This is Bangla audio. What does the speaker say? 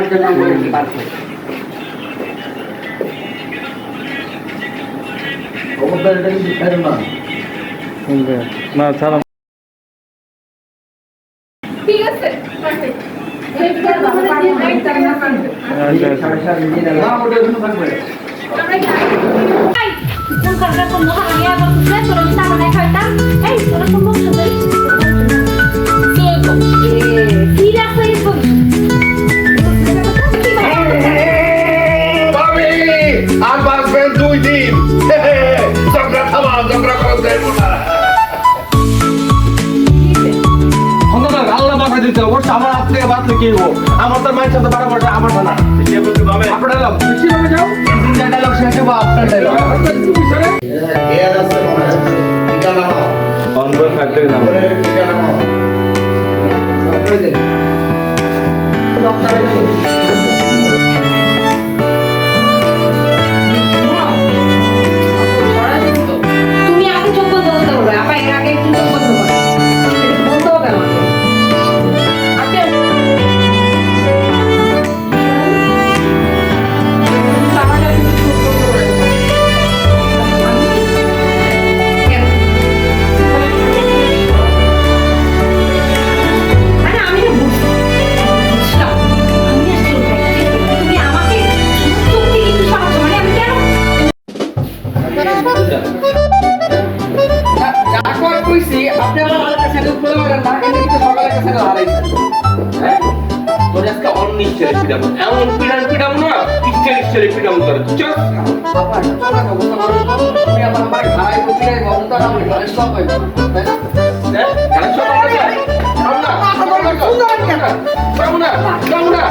আমার জন্য পারফেক্ট। না ছাড়া ঠিক আছে পারফেক্ট। আর বাঁচবেন 2 দিন। ঝগড়া থামা, ঝগড়া করা যাইব না। আল্লাহ বাঁচা দিতে অবশ্য আমার হাত থেকে বাঁচলে কি হবো? আমার তো মায়ের সাথে বাড়া বাড়া আমার না। আপনার ডায়লগ কিভাবে যাও? ডায়লগ শেষ হবো আপনার ডায়লগ। অনবয় ফ্যাক্টরি নাম। তুমি আগে চোখ বন্ধ করতে হবে, আপা এর আগে একটু চোখ বন্ধ করো, এটা বলতে হবে আমাকে। আপনি আমার আলাদা স্যান্ডেল খুলে মারেন না, এমনি কিন্তু সকালে একটা স্যান্ডেল হারাইছেন। হ্যাঁ? তোর আজকে অনিশ্চয়ই পিটাবো। এমন পিটাবো না, ইচ্ছারে পিটাবো তোর। চল। বাবা, চল না, অবস্থা করো। তুমি আমার ঘাড়াই পিটাই বন্ধ না, আমি ঘরে সব হইব। তাই না? হ্যাঁ? ঘরে সব হবে না? যাও না। যাও না। যাও না।